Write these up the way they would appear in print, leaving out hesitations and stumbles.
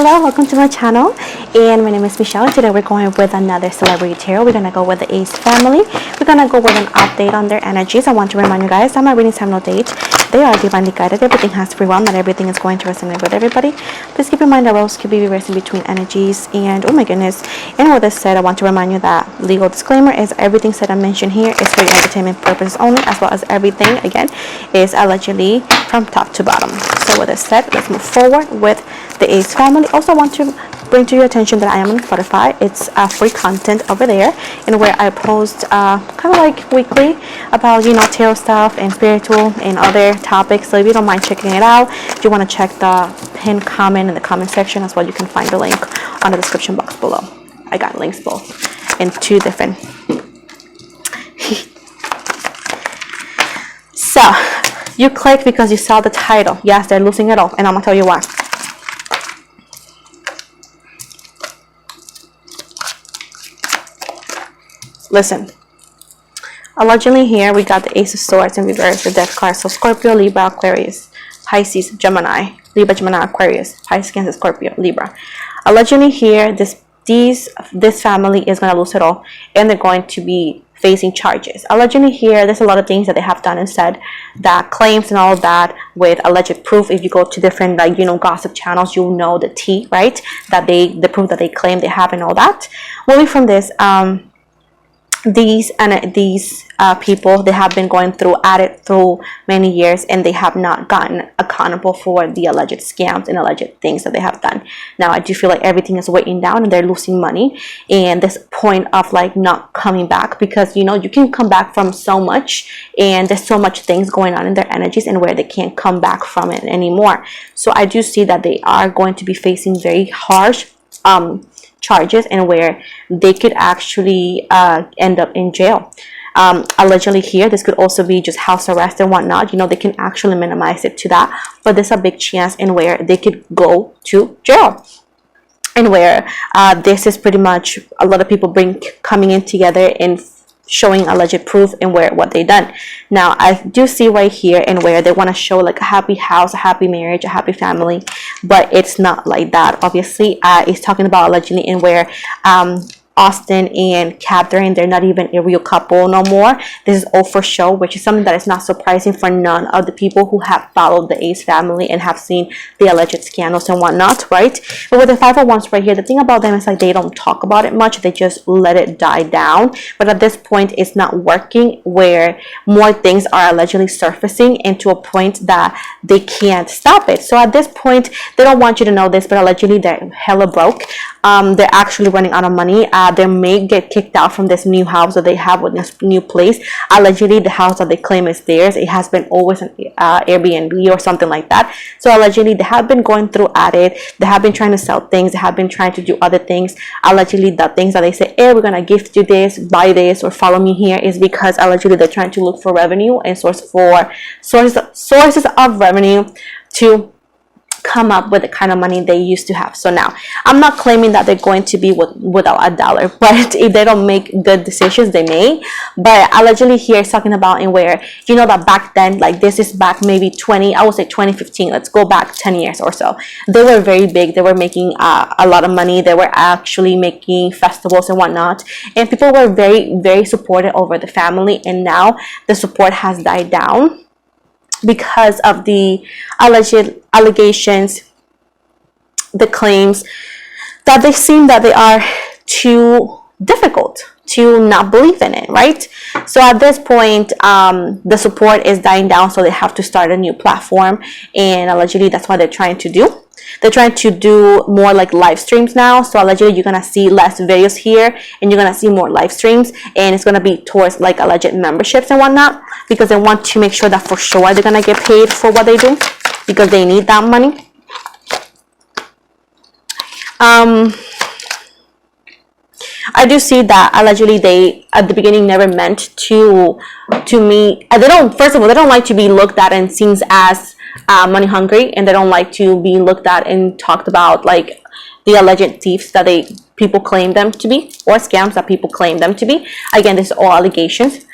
Hello, welcome to my channel, and my name is Michelle. Today we're going with another celebrity tarot. We're gonna go with the Ace family. We're gonna go with an update on their energies. I want to remind you guys that my readings have no date. They are divinely guided. Everything has free will. Not everything is going to resonate with everybody. Please keep in mind that roles could be reversing between energies. And oh my goodness, and with this said, I want to remind you that legal disclaimer is everything said and mentioned here is for your entertainment purposes only, as well as everything again is allegedly from top to bottom. So with this said, let's move forward with the Ace family. Also want to bring to your attention that I am on Spotify. It's free content over there, and where I post kind of like weekly about tarot stuff and spiritual and other topics. So if you don't mind checking it out, if you want to check the pinned comment in the comment section as well, you can find the link on the description box below. I got links both in two different so you click because you saw the title. Yes, they're losing it all, and I'm gonna tell you why. Listen, allegedly here we got the Ace of Swords in reverse, the Death card. So Scorpio, Libra, Aquarius, Pisces, Gemini, Libra, Gemini, Aquarius, Pisces, Cancer, Scorpio, Libra. Allegedly here, this family is gonna lose it all, and they're going to be facing charges. Allegedly here, there's a lot of things that they have done and said, that claims and all that with alleged proof. If you go to different gossip channels, you'll know the tea, right? That the proof that they claim they have and all that. Moving from this, these people, they have been going through many years, and they have not gotten accountable for the alleged scams and alleged things that they have done. Now I do feel like everything is weighing down and they're losing money, and this point of like not coming back, because you can come back from so much, and there's so much things going on in their energies and where they can't come back from it anymore. So I do see that they are going to be facing very harsh charges, and where they could actually end up in jail. Allegedly here, this could also be just house arrest and whatnot. They can actually minimize it to that, but there's a big chance in where they could go to jail, and where this is pretty much a lot of people coming in together and showing alleged proof and what they done. Now I do see right here and where they want to show like a happy house, a happy marriage, a happy family, but it's not like that. Obviously it's talking about allegedly in where Austin and Catherine, they're not even a real couple no more. This is all for show, which is something that is not surprising for none of the people who have followed the Ace family and have seen the alleged scandals and whatnot, right? But with the 501s right here, the thing about them is like they don't talk about it much. They just let it die down. But at this point, it's not working, where more things are allegedly surfacing, and to a point that they can't stop it. So at this point, they don't want you to know this, but allegedly they're hella broke. They're actually running out of money. They may get kicked out from this new house that they have with this new place. Allegedly, the house that they claim is theirs, it has been always an Airbnb or something like that. So allegedly, they have been going through at it. They have been trying to sell things. They have been trying to do other things. Allegedly, the things that they say, hey, we're gonna gift you this, buy this, or follow me here, is because allegedly they're trying to look for revenue and sources of revenue to come up with the kind of money they used to have. So now I'm not claiming that they're going to be without a dollar, but if they don't make good decisions, they may. But allegedly here is talking about in where that back then, like this is back maybe 2015, let's go back 10 years or so, they were very big. They were making a lot of money. They were actually making festivals and whatnot, and people were very, very supportive over the family. And now the support has died down because of the alleged allegations, the claims that they seem that they are too difficult to not believe in it, right? So at this point, the support is dying down, so they have to start a new platform, and allegedly that's what they're trying to do. They're trying to do more like live streams now. So allegedly you're gonna see less videos here, and you're gonna see more live streams, and it's gonna be towards like alleged memberships and whatnot, because they want to make sure that for sure they're gonna get paid for what they do, because they need that money. I do see that allegedly they at the beginning never meant to me. They don't, first of all, they don't like to be looked at and seen as money hungry, and they don't like to be looked at and talked about like the alleged thieves that people claim them to be, or scams that people claim them to be. Again, this is all allegations.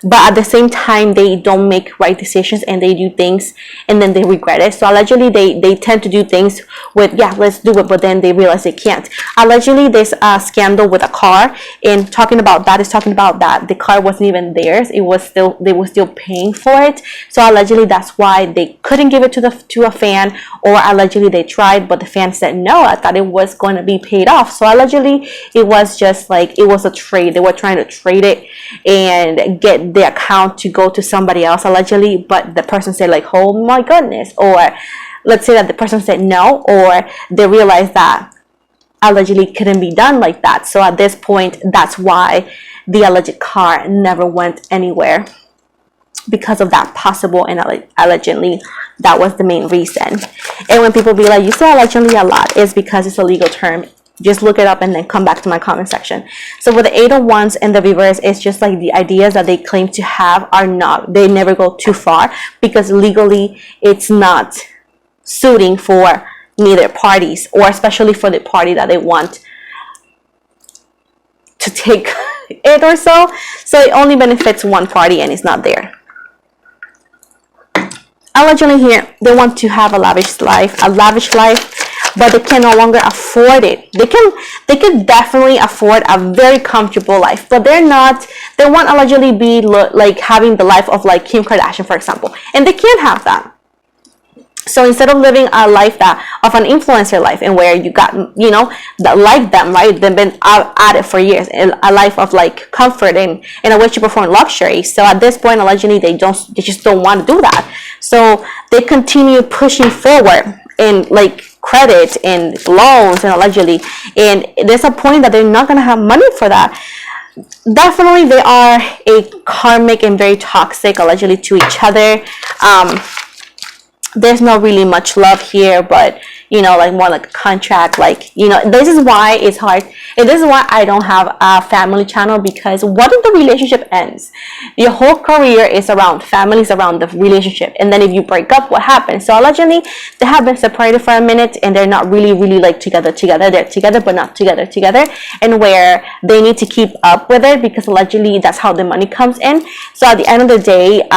but at the same time they don't make right decisions and they do things and then they regret it. So allegedly they tend to do things with, yeah, let's do it, but then they realize they can't. Allegedly there's a scandal with a car, and talking about that is talking about that the car wasn't even theirs. It was still, they were still paying for it. So allegedly that's why they couldn't give it to a fan, or allegedly they tried but the fan said no, I thought it was going to be paid off. So allegedly it was just like, it was a trade. They were trying to trade it and get the account to go to somebody else allegedly, but the person said like, oh my goodness, or let's say that the person said no, or they realized that allegedly couldn't be done like that. So at this point, that's why the alleged car never went anywhere, because of that possible and allegedly that was the main reason. And when people be like, you say allegedly a lot, it's because it's a legal term. Just look it up and then come back to my comment section. So with the 8 of Wands and the reverse, it's just like the ideas that they claim to have are not, they never go too far, because legally it's not suiting for neither parties, or especially for the party that they want to take it or so. So it only benefits one party and it's not there. Allegedly here, they want to have a lavish life, but they can no longer afford it. They can definitely afford a very comfortable life, but they want allegedly be like having the life of like Kim Kardashian, for example, and they can't have that. So instead of living a life of an influencer life, and where you got, you know, that like them, right? They've been at it for years, a life of like comfort and in a way to perform luxury. So at this point, allegedly, they just don't want to do that. So they continue pushing forward in like credit and loans, and allegedly, and there's a point that they're not gonna have money for that. Definitely, they are a karmic and very toxic, allegedly, to each other. There's not really much love here, but you know, like more like a contract, like, you know, this is why it's hard, and this is why I don't have a family channel, because what if the relationship ends? Your whole career is around families, around the relationship, and then if you break up, what happens? So allegedly they have been separated for a minute and they're not really like together, they're together but not together, and where they need to keep up with it, because allegedly that's how the money comes in. So at the end of the day,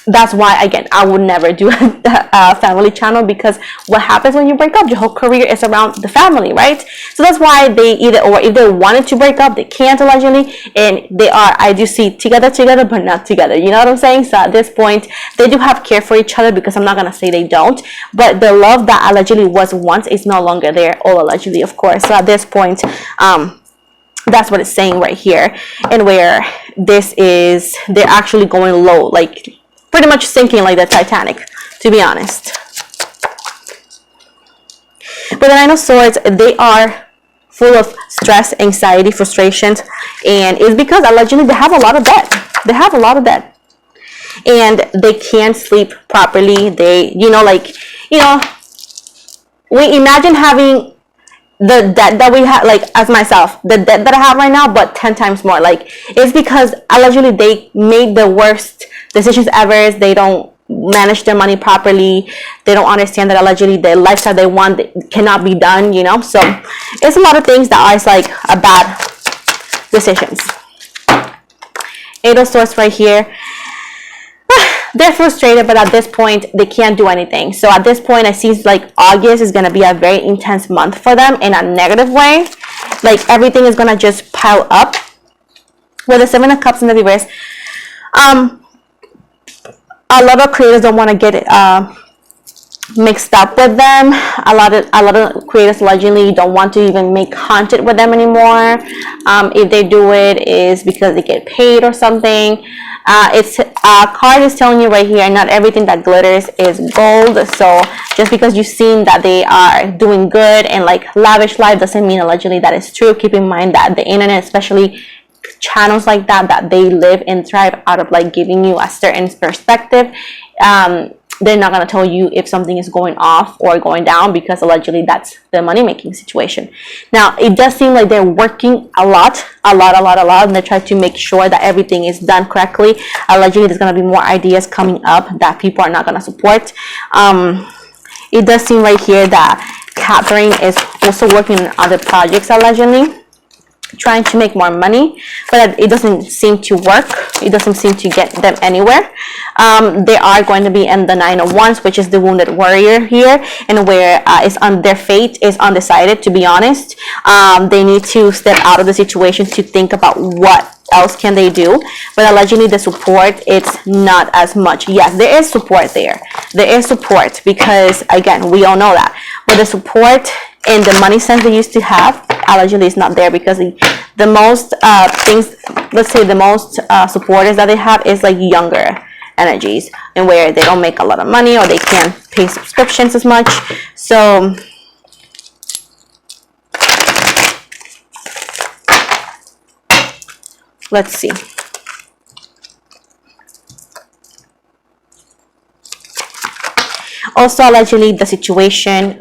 that's why, again, I would never do a family channel, because what happens when you break up? Your whole career is around the family, right? So that's why they either, or if they wanted to break up, they can't allegedly, and they are, I do see together but not together. You know what I'm saying? So at this point, they do have care for each other, because I'm not gonna say they don't, but the love that allegedly was once is no longer there, all allegedly, of course. So at this point, that's what it's saying right here, and where this is, they're actually going low, like pretty much sinking like the Titanic, to be honest. But the Nine of Swords, they are full of stress, anxiety, frustrations, and it's because allegedly they have a lot of debt. And they can't sleep properly. They, you know, like, you know, we imagine having the debt that we have, like as myself, the debt that I have right now, but 10 times more. Like, it's because allegedly they made the worst decisions ever. They don't manage their money properly. They don't understand that allegedly the lifestyle they want cannot be done, you know. So it's a lot of things that are like a bad decisions. 8 of Swords right here. They're frustrated, but at this point they can't do anything. So at this point, I see like August is going to be a very intense month for them in a negative way. Like everything is going to just pile up. With the 7 of Cups in the reverse, a lot of creators don't want to get it mixed up with them. A lot of creators allegedly don't want to even make content with them anymore. If they do it, is because they get paid or something. It's card is telling you right here, not everything that glitters is gold. So just because you've seen that they are doing good and like lavish life doesn't mean allegedly that is true. Keep in mind that the internet, especially channels like that they live and thrive out of like giving you a certain perspective, they're not going to tell you if something is going off or going down, because allegedly that's the money-making situation. Now, it does seem like they're working a lot, and they try to make sure that everything is done correctly. Allegedly, there's going to be more ideas coming up that people are not going to support. It does seem right here that Catherine is also working on other projects, allegedly. trying to make more money, but it doesn't seem to work. It doesn't seem to get them anywhere. They are going to be in the Nine of Wands, which is the wounded warrior here, and where is on their fate is undecided, to be honest. They need to step out of the situation to think about what else can they do. But allegedly the support, it's not as much. Yes, there is support there. There is support, because again, we all know that. But the support in the money sense they used to have, allegedly is not there, because the most things, let's say the most supporters that they have is like younger energies, and where they don't make a lot of money, or they can't pay subscriptions as much. So let's see. Also, allegedly the situation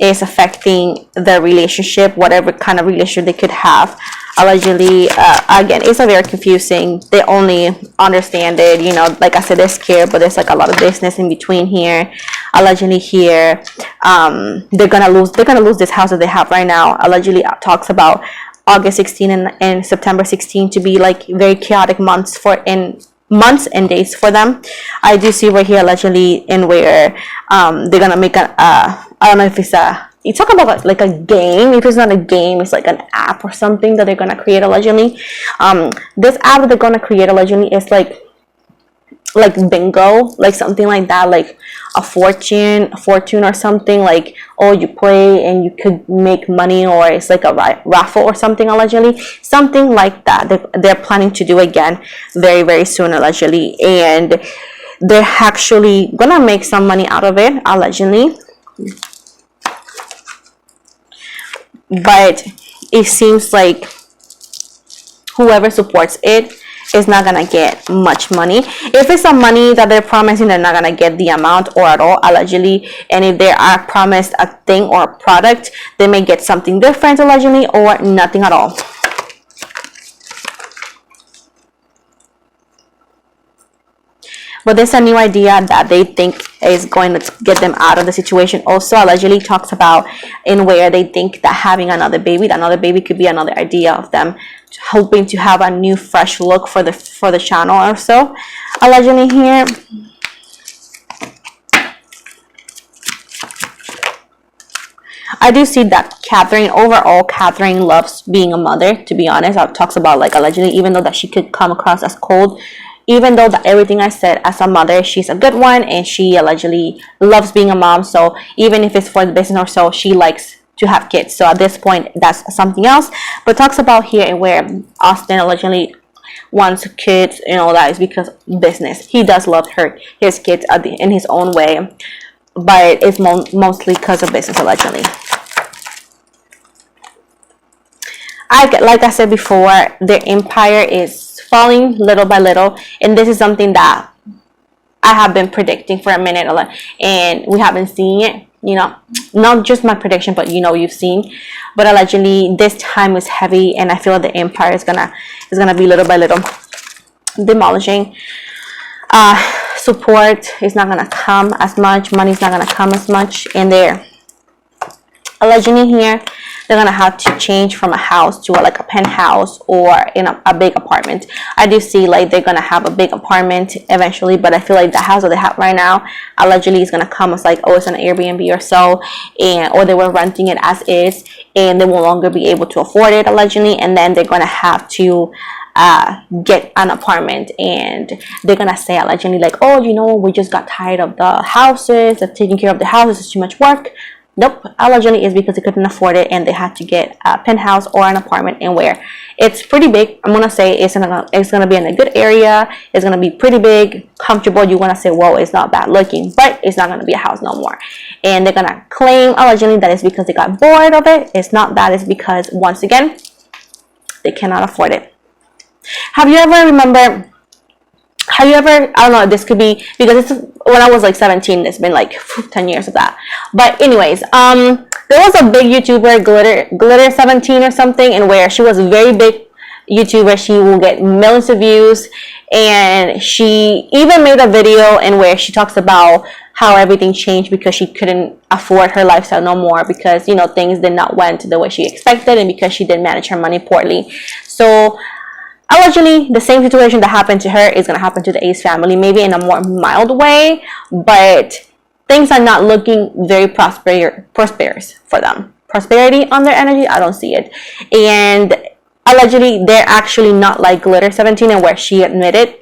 is affecting the relationship, whatever kind of relationship they could have. Allegedly, again, it's a very confusing. They only understand it, you know, like I said, they're scared, but there's like a lot of business in between here. Allegedly here, they're gonna lose this house that they have right now. Allegedly talks about August 16 and September 16 to be like very chaotic months and days for them. I do see right here allegedly in where they're gonna make I don't know if it's you talk about like a game. If it's not a game, it's like an app or something that they're gonna create allegedly. This app that they're gonna create allegedly is like bingo, like something like that, like a fortune or something, like, oh, you play and you could make money, or it's like a raffle or something allegedly, something like that. They're planning to do again very, very soon allegedly, and they're actually gonna make some money out of it allegedly. But it seems like whoever supports it is not gonna get much money. If it's some money that they're promising, they're not gonna get the amount or at all allegedly. And if they are promised a thing or a product, they may get something different allegedly, or nothing at all. But there's a new idea that they think is going to get them out of the situation. Also, allegedly talks about in where they think that having another baby could be another idea of them hoping to have a new fresh look for the channel or so. Allegedly here. I do see that Catherine loves being a mother, to be honest. It talks about like allegedly, even though that she could come across as cold, even though that everything I said as a mother, she's a good one, and she allegedly loves being a mom. So even if it's for the business or so, she likes to have kids. So at this point, that's something else. But talks about here and where Austin allegedly wants kids, you know, that is because business. He does love his kids in his own way, but it's mostly because of business allegedly. Like I said before, their empire is falling little by little, and this is something that I have been predicting for a minute, and we have been seeing it, you know, not just my prediction, but you know, you've seen. But allegedly this time is heavy, and I feel the empire is gonna be little by little demolishing. Support is not gonna come as much, money is not gonna come as much, and they're allegedly here they're gonna have to change from a house to like a penthouse or in a big apartment. I do see like they're gonna have a big apartment eventually, but I feel like the house that they have right now allegedly is gonna come as like, oh, it's an Airbnb or so, or they were renting it as is, and they will no longer be able to afford it allegedly, and then they're gonna have to get an apartment, and they're gonna say allegedly like, oh, you know, we just got tired of the houses, taking care of the houses is too much work. Nope, allegedly is because they couldn't afford it, and they had to get a penthouse or an apartment, and where it's pretty big. I'm gonna say it's gonna be in a good area. It's gonna be pretty big, comfortable. You wanna say, whoa, it's not bad looking, but it's not gonna be a house no more. And they're gonna claim allegedly that it's because they got bored of it. It's not that. It's because once again they cannot afford it. Have you ever I don't know, this could be because it's when I was like 17, it's been like 10 years of that. But anyways, there was a big YouTuber, glitter 17 or something, and where she was very big YouTuber. She will get millions of views, and she even made a video in where she talks about how everything changed because she couldn't afford her lifestyle no more, because you know things did not went the way she expected, and because she did manage her money poorly. So allegedly, the same situation that happened to her is going to happen to the Ace family, maybe in a more mild way, but things are not looking very prosperous for them. Prosperity on their energy, I don't see it. And allegedly, they're actually not like Glitter 17, and where she admitted.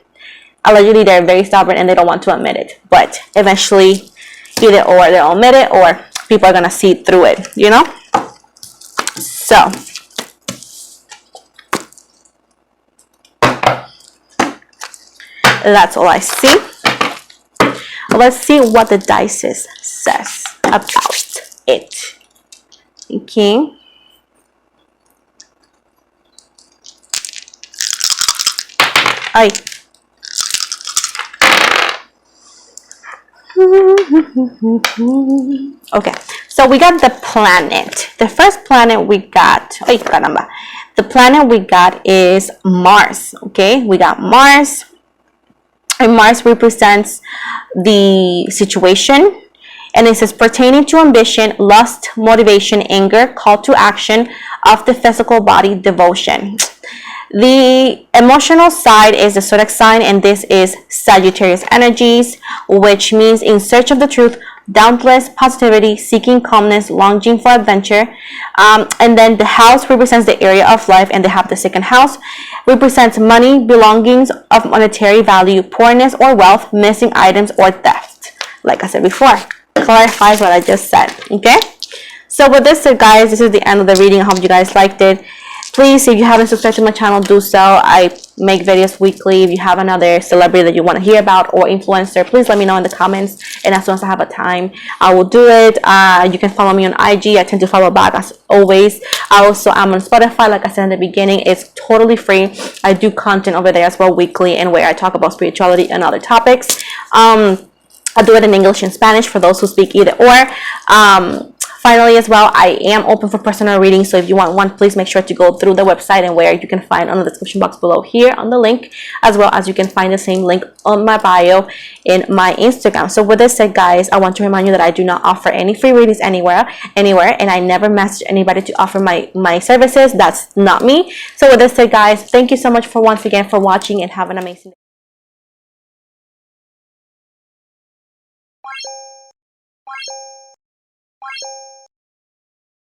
Allegedly, they're very stubborn and they don't want to admit it. But eventually, either or they'll admit it, or people are going to see through it, you know? So that's all I see. Let's see what the dice says about it. Okay. Ay. Okay, so we got the planet. The first planet we got, ay, caramba. The planet we got is Mars. Okay, we got Mars. And Mars represents the situation, and it says pertaining to ambition, lust, motivation, anger, call to action of the physical body, devotion. The emotional side is the zodiac sign, and this is Sagittarius energies, which means in search of the truth, dauntless positivity, seeking calmness, longing for adventure. And then the house represents the area of life, and they have the second house represents money, belongings of monetary value, poorness or wealth, missing items, or theft. Like I said before, clarifies what I just said. Okay, so with this said, guys, this is the end of the reading. I hope you guys liked it. Please, if you haven't subscribed to my channel, do so. I make videos weekly. If you have another celebrity that you want to hear about or influencer, please let me know in the comments, and as soon as I have a time, I will do it. You can follow me on IG. I tend to follow back as always. I'm on Spotify, like I said in the beginning. It's totally free. I do content over there as well weekly, and where I talk about spirituality and other topics. I do it in English and Spanish for those who speak either or. Finally, as well, I am open for personal readings, so if you want one, please make sure to go through the website, and where you can find on the description box below here on the link, as well as you can find the same link on my bio in my Instagram. So with this said, guys, I want to remind you that I do not offer any free readings anywhere, and I never message anybody to offer my services. That's not me. So with this said, guys, thank you so much for once again for watching, and have an amazing day.